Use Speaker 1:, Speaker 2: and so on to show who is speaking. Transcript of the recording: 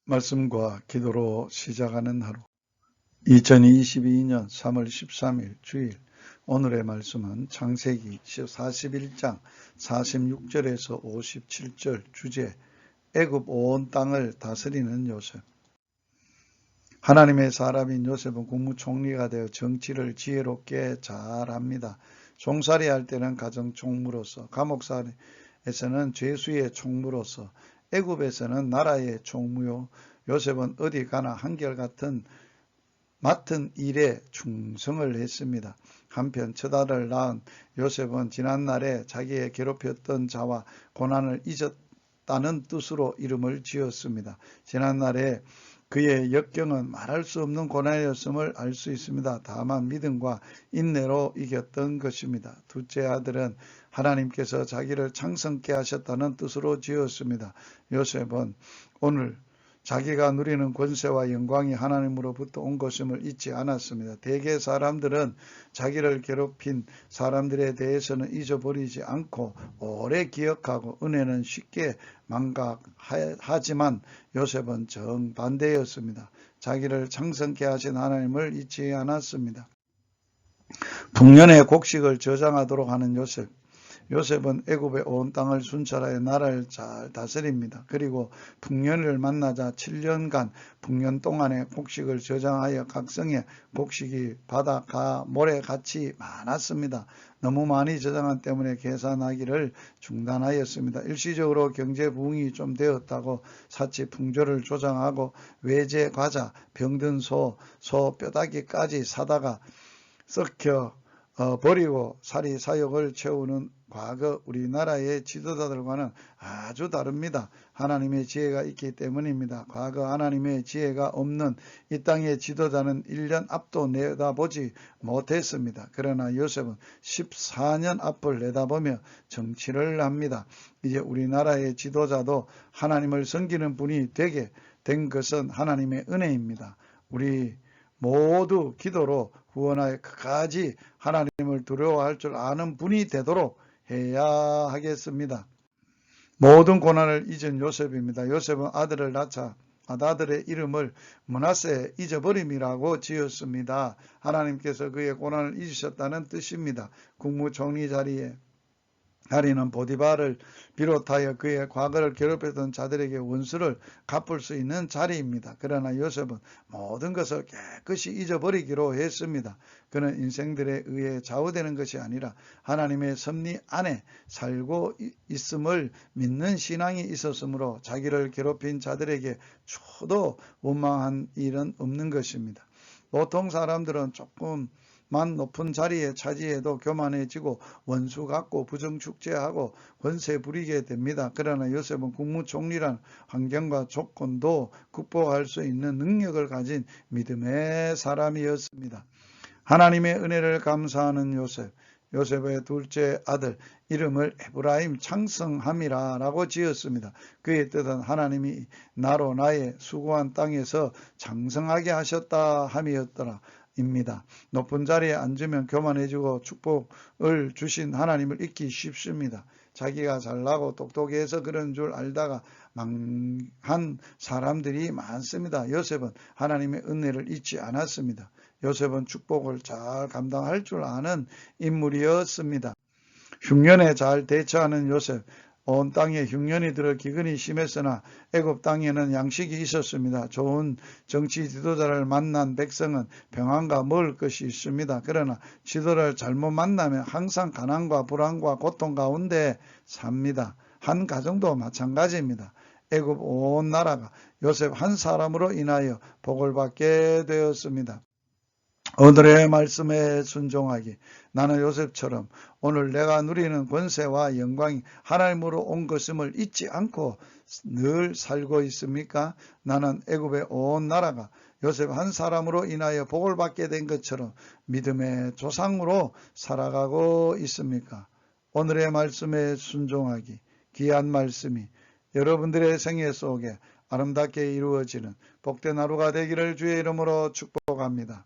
Speaker 1: 말씀과 기도로 시작하는 하루. 2022년 3월 13일 주일. 오늘의 말씀은 창세기 41장 46절에서 57절. 주제 애굽 온 땅을 다스리는 요셉. 하나님의 사람인 요셉은 국무총리가 되어 정치를 지혜롭게 잘합니다. 종살이 할 때는 가정 총무로서, 감옥살이에서는 죄수의 총무로서, 애굽에서는 나라의 총무요. 요셉은 어디 가나 한결같은 맡은 일에 충성을 했습니다. 한편 첫 아들을 낳은 요셉은 지난날에 자기의 괴롭혔던 자와 고난을 잊었다는 뜻으로 이름을 지었습니다. 지난날에 그의 역경은 말할 수 없는 고난이었음을 알 수 있습니다. 다만 믿음과 인내로 이겼던 것입니다. 둘째 아들은 하나님께서 자기를 창성케 하셨다는 뜻으로 지었습니다. 요셉은 오늘 자기가 누리는 권세와 영광이 하나님으로부터 온 것임을 잊지 않았습니다. 대개 사람들은 자기를 괴롭힌 사람들에 대해서는 잊어버리지 않고 오래 기억하고 은혜는 쉽게 망각하지만 요셉은 정반대였습니다. 자기를 창성케 하신 하나님을 잊지 않았습니다. 북년의 곡식을 저장하도록 하는 요셉. 요셉은 애굽의 온 땅을 순찰하여 나라를 잘 다스립니다. 그리고 북년을 만나자 7년간 북년 동안의 곡식을 저장하여 각성의 곡식이 바다가 모래같이 많았습니다. 너무 많이 저장한 때문에 계산하기를 중단하였습니다. 일시적으로 경제 부흥이 좀 되었다고 사치 풍조를 조장하고 외제 과자, 병든 소 뼈다귀까지 사다가 썩혀 버리고 사리 사욕을 채우는 과거 우리나라의 지도자들과는 아주 다릅니다. 하나님의 지혜가 있기 때문입니다. 과거 하나님의 지혜가 없는 이 땅의 지도자는 1년 앞도 내다보지 못했습니다. 그러나 요셉은 14년 앞을 내다보며 정치를 합니다. 이제 우리나라의 지도자도 하나님을 섬기는 분이 되게 된 것은 하나님의 은혜입니다. 우리 모두 기도로 후원하여 끝까지 하나님을 두려워할 줄 아는 분이 되도록 해야 하겠습니다. 모든 고난을 잊은 요셉입니다. 요셉은 아들을 낳자 아들의 이름을 므낫세 잊어버림이라고 지었습니다. 하나님께서 그의 고난을 잊으셨다는 뜻입니다. 국무총리 자리에 다리는 보디발을 비롯하여 그의 과거를 괴롭혔던 자들에게 원수를 갚을 수 있는 자리입니다. 그러나 요셉은 모든 것을 깨끗이 잊어버리기로 했습니다. 그는 인생들에 의해 좌우되는 것이 아니라 하나님의 섭리 안에 살고 있음을 믿는 신앙이 있었으므로 자기를 괴롭힌 자들에게 초도 원망한 일은 없는 것입니다. 보통 사람들은 조금만 높은 자리에 차지해도 교만해지고 원수 같고 부정축제하고 권세 부리게 됩니다. 그러나 요셉은 국무총리란 환경과 조건도 극복할 수 있는 능력을 가진 믿음의 사람이었습니다. 하나님의 은혜를 감사하는 요셉. 요셉의 둘째 아들 이름을 에브라임 창성함이라 라고 지었습니다. 그의 뜻은 하나님이 나로 나의 수고한 땅에서 장성하게 하셨다 함이었더라. 입니다. 높은 자리에 앉으면 교만해지고 축복을 주신 하나님을 잊기 쉽습니다. 자기가 잘나고 똑똑해서 그런 줄 알다가 망한 사람들이 많습니다. 요셉은 하나님의 은혜를 잊지 않았습니다. 요셉은 축복을 잘 감당할 줄 아는 인물이었습니다. 흉년에 잘 대처하는 요셉. 온 땅에 흉년이 들어 기근이 심했으나 애굽 땅에는 양식이 있었습니다. 좋은 정치 지도자를 만난 백성은 평안과 먹을 것이 있습니다. 그러나 지도를 잘못 만나면 항상 가난과 불안과 고통 가운데 삽니다. 한 가정도 마찬가지입니다. 애굽 온 나라가 요셉 한 사람으로 인하여 복을 받게 되었습니다. 오늘의 말씀에 순종하기. 나는 요셉처럼 오늘 내가 누리는 권세와 영광이 하나님으로 온 것임을 잊지 않고 늘 살고 있습니까? 나는 애굽의 온 나라가 요셉 한 사람으로 인하여 복을 받게 된 것처럼 믿음의 조상으로 살아가고 있습니까? 오늘의 말씀에 순종하기. 귀한 말씀이 여러분들의 생애 속에 아름답게 이루어지는 복된 하루가 되기를 주의 이름으로 축복합니다.